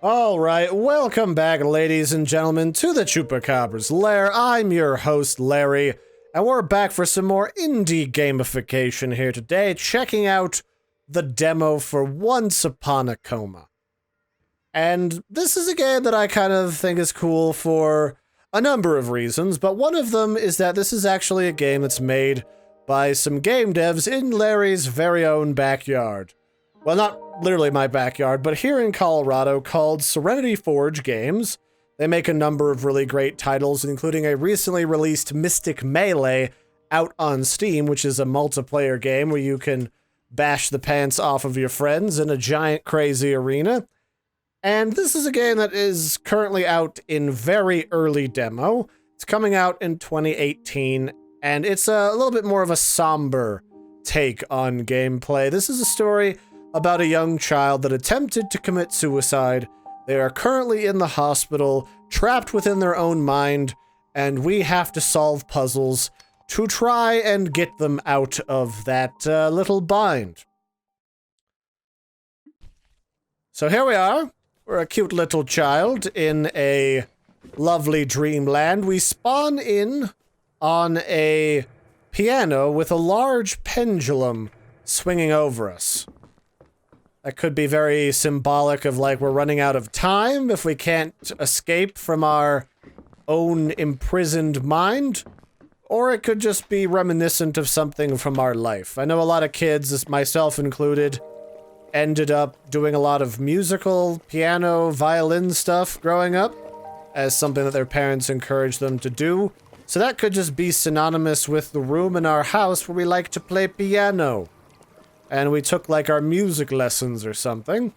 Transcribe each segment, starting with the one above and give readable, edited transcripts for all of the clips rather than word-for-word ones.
Alright, welcome back, ladies and gentlemen, to the Chupacabra's lair. I'm your host, Larry, and we're back for some more indie gamification here today, checking out the demo for Once Upon a Coma. And this is a game that I kind of think is cool for a number of reasons, but one of them is that this is actually a game that's made by some game devs in Larry's very own backyard. Well, not literally my backyard, but here in Colorado, called Serenity Forge Games. They make a number of really great titles, including a recently released Mystic Melee out on Steam, which is a multiplayer game where you can bash the pants off of your friends in a giant crazy arena. And this is a game that is currently out in very early demo. It's coming out in 2018, and it's a little bit more of a somber take on gameplay. This is a story about a young child that attempted to commit suicide. They are currently in the hospital, trapped within their own mind, and we have to solve puzzles to try and get them out of that little bind. So here we are. We're a cute little child in a lovely dreamland. We spawn in on a piano with a large pendulum swinging over us. That could be very symbolic of, like, we're running out of time if we can't escape from our own imprisoned mind. Or it could just be reminiscent of something from our life. I know a lot of kids, myself included, ended up doing a lot of musical, piano, violin stuff growing up as something that their parents encouraged them to do. So that could just be synonymous with the room in our house where we like to play piano. And we took, like, our music lessons or something.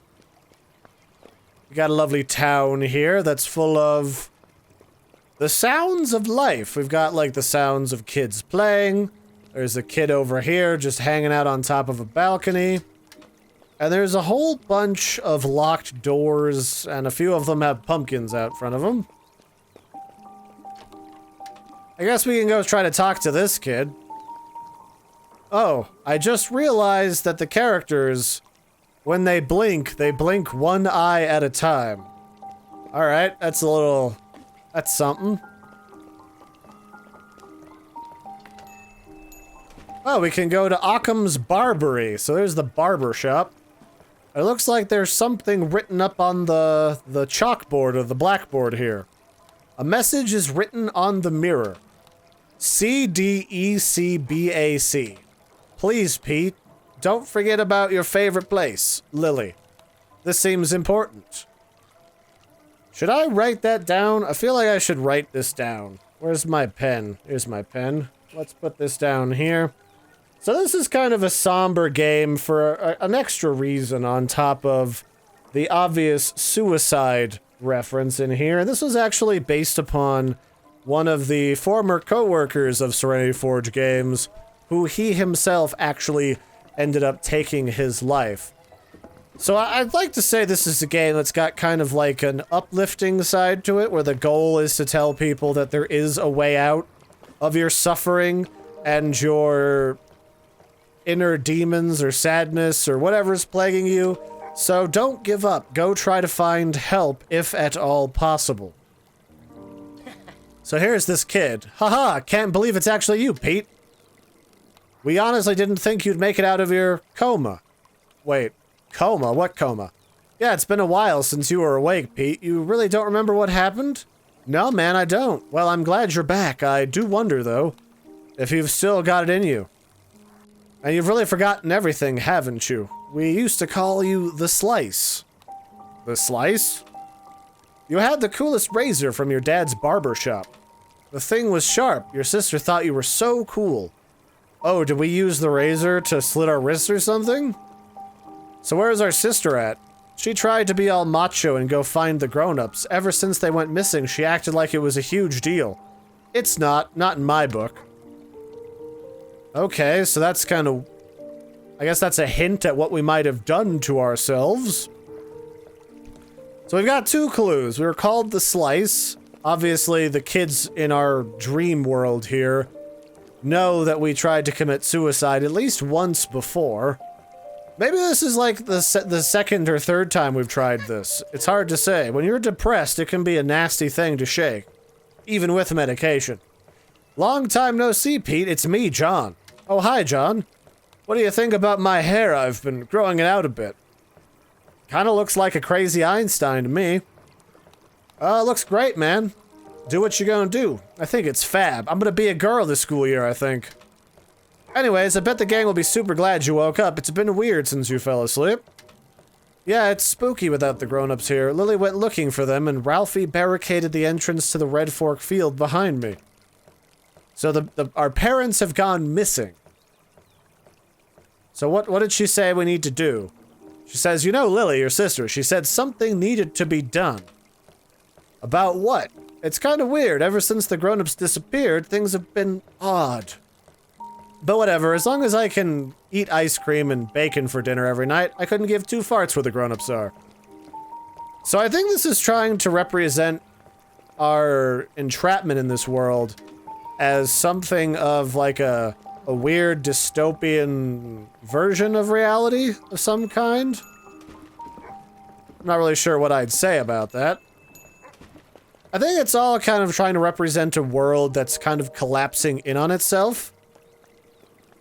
We got a lovely town here that's full of the sounds of life. We've got, like, the sounds of kids playing. There's a kid over here just hanging out on top of a balcony. And there's a whole bunch of locked doors, and a few of them have pumpkins out front of them. I guess we can go try to talk to this kid. Oh, I just realized that the characters, when they blink one eye at a time. Alright, that's something. Oh, we can go to Occam's Barbery. So there's the barber shop. It looks like there's something written up on the chalkboard or the blackboard here. A message is written on the mirror. CDECBAC. Please, Pete, don't forget about your favorite place, Lily. This seems important. Should I write that down? I feel like I should write this down. Where's my pen? Here's my pen. Let's put this down here. So this is kind of a somber game for an extra reason on top of the obvious suicide reference in here. And this was actually based upon one of the former co-workers of Serenity Forge Games, who he himself actually ended up taking his life. So I'd like to say this is a game that's got kind of like an uplifting side to it, where the goal is to tell people that there is a way out of your suffering and your inner demons or sadness or whatever's plaguing you. So don't give up. Go try to find help if at all possible. So here's this kid. Haha, can't believe it's actually you, Pete. We honestly didn't think you'd make it out of your coma. Wait, coma? What coma? Yeah, it's been a while since you were awake, Pete. You really don't remember what happened? No, man, I don't. Well, I'm glad you're back. I do wonder, though, if you've still got it in you. And you've really forgotten everything, haven't you? We used to call you the Slice. The Slice? You had the coolest razor from your dad's barber shop. The thing was sharp. Your sister thought you were so cool. Oh, did we use the razor to slit our wrists or something? So where's our sister at? She tried to be all macho and go find the grown-ups. Ever since they went missing, she acted like it was a huge deal. It's not in my book. Okay, so that's kind of... I guess that's a hint at what we might have done to ourselves. So we've got two clues. We were called the Slice. Obviously, the kids in our dream world here know that we tried to commit suicide at least once before. Maybe this is like the second or third time we've tried this. It's hard to say. When you're depressed, it can be a nasty thing to shake, even with medication. Long time no see, Pete. It's me, John. Oh, hi, John. What do you think about my hair? I've been growing it out a bit. Kinda looks like a crazy Einstein to me. Looks great, man. Do what you're gonna do. I think it's fab. I'm gonna be a girl this school year, I think. Anyways, I bet the gang will be super glad you woke up. It's been weird since you fell asleep. Yeah, it's spooky without the grown-ups here. Lily went looking for them, and Ralphie barricaded the entrance to the Red Fork field behind me. So our parents have gone missing. So what did she say we need to do? She says, you know, Lily, your sister, she said something needed to be done. About what? It's kind of weird. Ever since the grown-ups disappeared, things have been odd. But whatever, as long as I can eat ice cream and bacon for dinner every night, I couldn't give two farts where the grown-ups are. So I think this is trying to represent our entrapment in this world as something of like a weird dystopian version of reality of some kind. I'm not really sure what I'd say about that. I think it's all kind of trying to represent a world that's kind of collapsing in on itself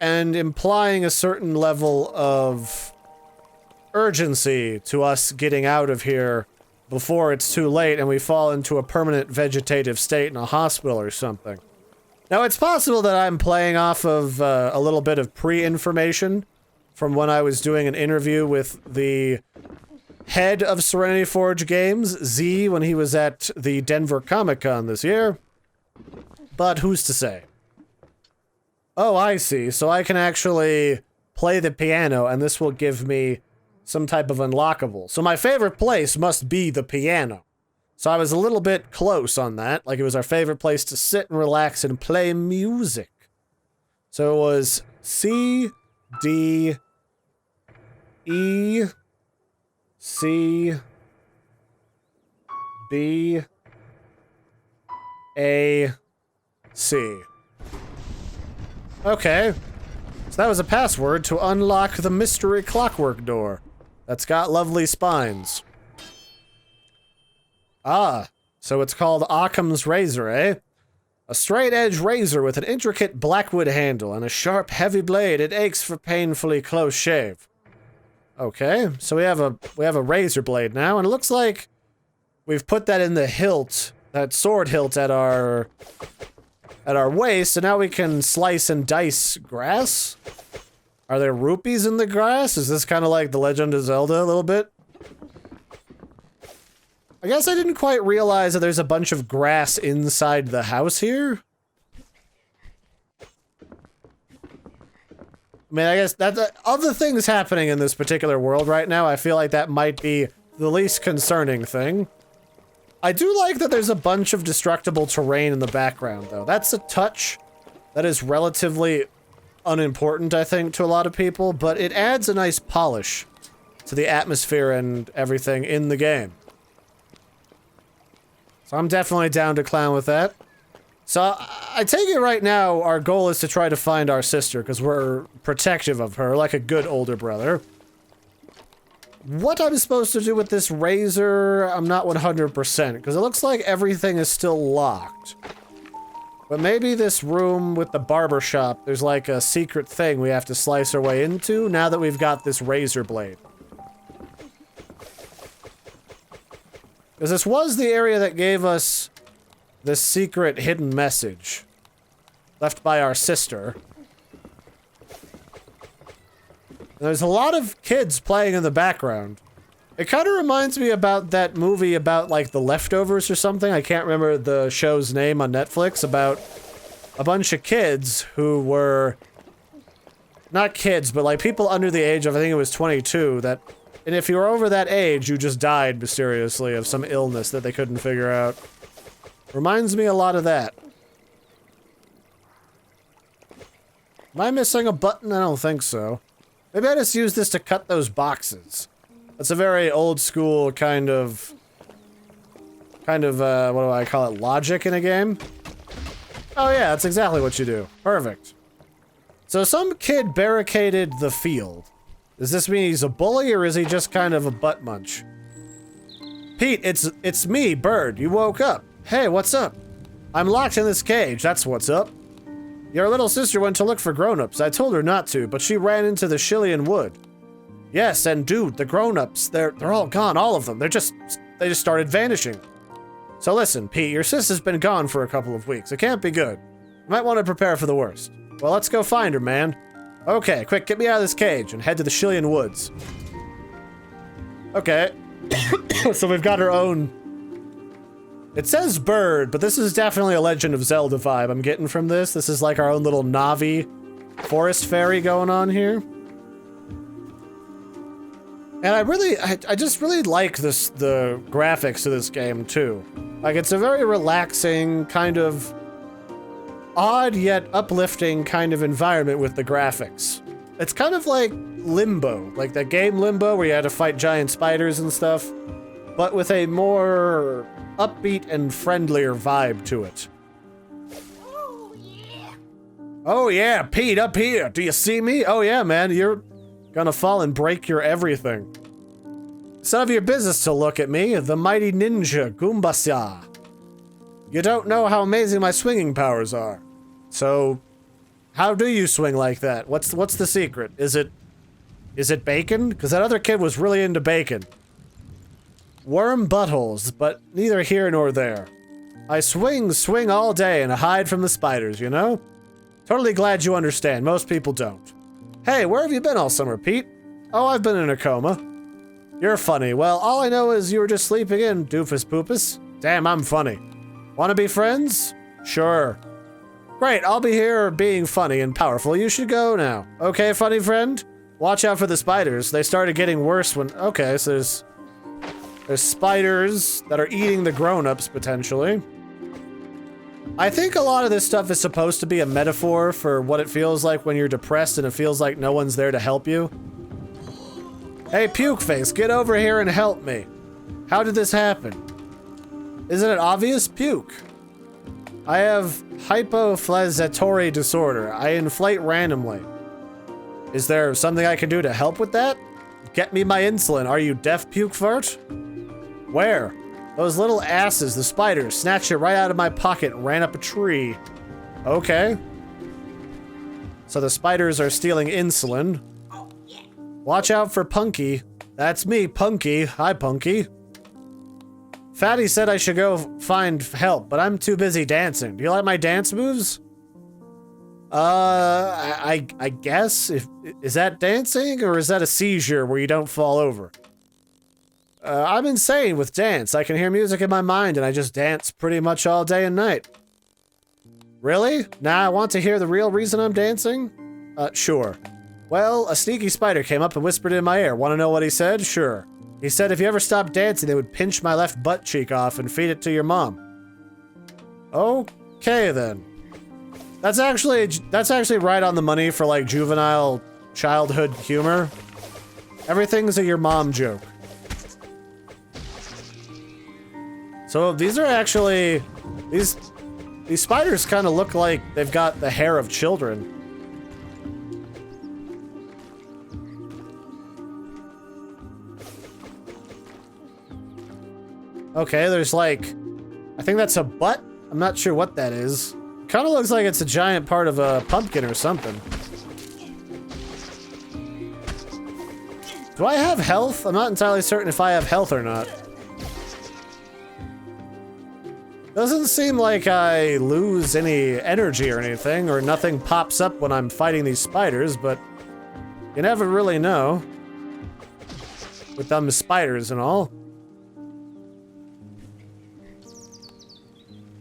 and implying a certain level of urgency to us getting out of here before it's too late and we fall into a permanent vegetative state in a hospital or something. Now, it's possible that I'm playing off of a little bit of pre-information from when I was doing an interview with the head of Serenity Forge Games, Z, when he was at the Denver Comic-Con this year. But who's to say? Oh, I see. So I can actually play the piano, and this will give me some type of unlockable. So my favorite place must be the piano. So I was a little bit close on that. Like, it was our favorite place to sit and relax and play music. So it was C, D, E, C, B, A, C. Okay. So that was a password to unlock the mystery clockwork door that's got lovely spines. Ah, so it's called Occam's razor, eh? A straight-edge razor with an intricate blackwood handle and a sharp, heavy blade. It aches for painfully close shave. Okay, so we have a razor blade now, and it looks like we've put that in the hilt, that sword hilt at our waist, and now we can slice and dice grass? Are there rupees in the grass? Is this kind of like The Legend of Zelda a little bit? I guess I didn't quite realize that there's a bunch of grass inside the house here. I mean, I guess that of the things happening in this particular world right now, I feel like that might be the least concerning thing. I do like that there's a bunch of destructible terrain in the background, though. That's a touch that is relatively unimportant, I think, to a lot of people, but it adds a nice polish to the atmosphere and everything in the game. So I'm definitely down to clown with that. So I take it right now our goal is to try to find our sister, because we're protective of her, like a good older brother. What I'm supposed to do with this razor, I'm not 100%, because it looks like everything is still locked. But maybe this room with the barber shop, there's like a secret thing we have to slice our way into now that we've got this razor blade. Because this was the area that gave us this secret hidden message left by our sister. And there's a lot of kids playing in the background. It kind of reminds me about that movie about like The Leftovers or something. I can't remember the show's name on Netflix, about a bunch of kids who were not kids, but like people under the age of, I think it was 22, that, and if you were over that age, you just died mysteriously of some illness that they couldn't figure out. Reminds me a lot of that. Am I missing a button? I don't think so. Maybe I just use this to cut those boxes. That's a very old school kind of, what do I call it, logic in a game? Oh yeah, that's exactly what you do. Perfect. So some kid barricaded the field. Does this mean he's a bully, or is he just kind of a butt munch? Pete, it's me, Bird. You woke up. Hey, what's up? I'm locked in this cage, that's what's up. Your little sister went to look for grown-ups. I told her not to, but she ran into the Shillian Wood. Yes, and dude, the grown-ups, they're all gone, all of them. They just started vanishing. So listen, Pete, your sister's been gone for a couple of weeks. It can't be good. You might want to prepare for the worst. Well, let's go find her, man. Okay, quick, get me out of this cage and head to the Shillian Woods. Okay. So we've got our own... It says bird, but this is definitely a Legend of Zelda vibe I'm getting from this. This is like our own little Navi forest fairy going on here. And I just really like the graphics of this game too. Like, it's a very relaxing, kind of odd yet uplifting kind of environment with the graphics. It's kind of like Limbo, like that game Limbo where you had to fight giant spiders and stuff, but with a more upbeat and friendlier vibe to it. Oh yeah, Pete, up here. Do you see me? Oh yeah, man, you're gonna fall and break your everything. It's none of your business to look at me, the mighty ninja Goombasa. You don't know how amazing my swinging powers are. So, how do you swing like that? What's the secret? Is it bacon? Because that other kid was really into bacon. Worm buttholes, but neither here nor there. I swing all day and hide from the spiders, you know? Totally glad you understand. Most people don't. Hey, where have you been all summer, Pete? Oh, I've been in a coma. You're funny. Well, all I know is you were just sleeping in, doofus poopus. Damn, I'm funny. Wanna be friends? Sure. Great, I'll be here being funny and powerful. You should go now. Okay, funny friend? Watch out for the spiders. They started getting worse when... Okay, so there's spiders that are eating the grown-ups, potentially. I think a lot of this stuff is supposed to be a metaphor for what it feels like when you're depressed and it feels like no one's there to help you. Hey, puke face, get over here and help me. How did this happen? Isn't it obvious? Puke. I have hypoflazzatory disorder. I inflate randomly. Is there something I can do to help with that? Get me my insulin. Are you deaf, puke fart? Where? Those little asses, the spiders, snatched it right out of my pocket and ran up a tree. Okay. So the spiders are stealing insulin. Watch out for Punky. That's me, Punky. Hi, Punky. Fatty said I should go find help, but I'm too busy dancing. Do you like my dance moves? I guess. Is that dancing, or is that a seizure where you don't fall over? I'm insane with dance. I can hear music in my mind, and I just dance pretty much all day and night. Really? Nah, I want to hear the real reason I'm dancing? Sure. Well, a sneaky spider came up and whispered in my ear. Want to know what he said? Sure. He said if you ever stopped dancing, they would pinch my left butt cheek off and feed it to your mom. Okay, then. That's actually right on the money for, like, juvenile childhood humor. Everything's a your mom joke. So these are actually... These spiders kind of look like they've got the hair of children. Okay, there's like... I think that's a butt? I'm not sure what that is. Kind of looks like it's a giant part of a pumpkin or something. Do I have health? I'm not entirely certain if I have health or not. Doesn't seem like I lose any energy or anything, or nothing pops up when I'm fighting these spiders, but you never really know. With them spiders and all.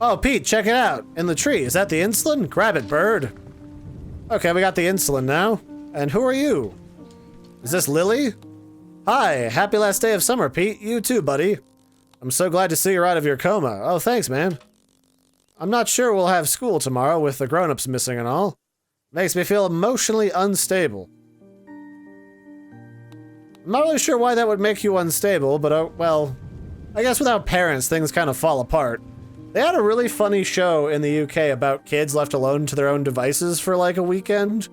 Oh, Pete, check it out. In the tree. Is that the insulin? Grab it, bird. Okay, we got the insulin now. And who are you? Is this Lily? Hi, happy last day of summer, Pete. You too, buddy. I'm so glad to see you're out of your coma. Oh, thanks, man. I'm not sure we'll have school tomorrow with the grown-ups missing and all. Makes me feel emotionally unstable. I'm not really sure why that would make you unstable, but, well, I guess without parents, things kind of fall apart. They had a really funny show in the UK about kids left alone to their own devices for like a weekend.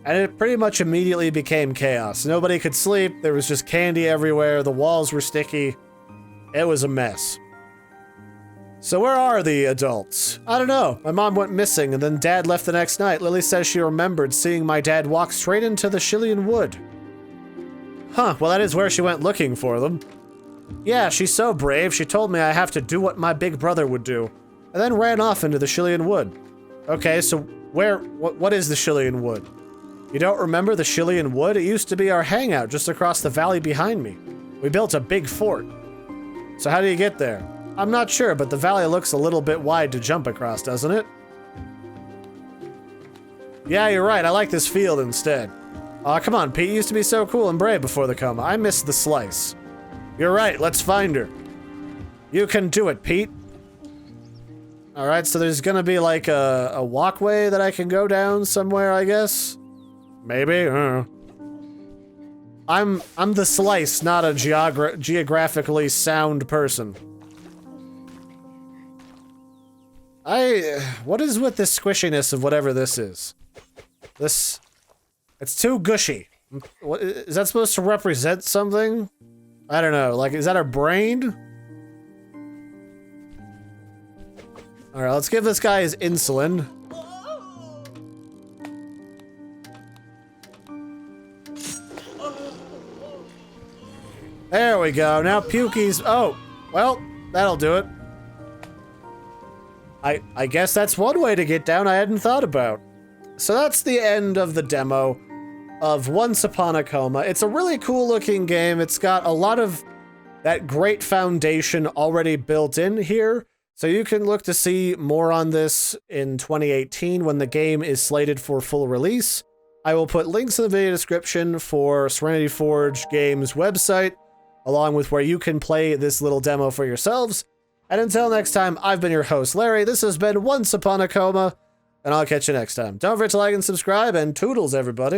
And it pretty much immediately became chaos. Nobody could sleep, there was just candy everywhere, the walls were sticky. It was a mess. So where are the adults? I don't know. My mom went missing and then Dad left the next night. Lily says she remembered seeing my dad walk straight into the Shillian Wood. Huh, well that is where she went looking for them. Yeah, she's so brave, she told me I have to do what my big brother would do, and then ran off into the Shillian Wood. Okay, so what is the Shillian Wood? You don't remember the Shillian Wood? It used to be our hangout just across the valley behind me. We built a big fort. So how do you get there? I'm not sure, but the valley looks a little bit wide to jump across, doesn't it? Yeah, you're right, I like this field instead. Aw, come on, Pete, you used to be so cool and brave before the coma. I miss the slice. You're right, let's find her. You can do it, Pete. Alright, so there's gonna be like a walkway that I can go down somewhere, I guess? Maybe, I don't know. I'm the slice, not a geographically sound person. What is with this squishiness of whatever this is? It's too gushy. What, is that supposed to represent something? I don't know, like, is that her brain? Alright, let's give this guy his insulin. There we go, now Pukey's- oh, well, that'll do it. I guess that's one way to get down I hadn't thought about. So that's the end of the demo of Once Upon a Coma. It's a really cool looking game. It's got a lot of that great foundation already built in here. So you can look to see more on this in 2018 when the game is slated for full release. I will put links in the video description for Serenity Forge Games website, along with where you can play this little demo for yourselves. And until next time, I've been your host, Larry. This has been Once Upon a Coma, and I'll catch you next time. Don't forget to like and subscribe, and toodles, everybody.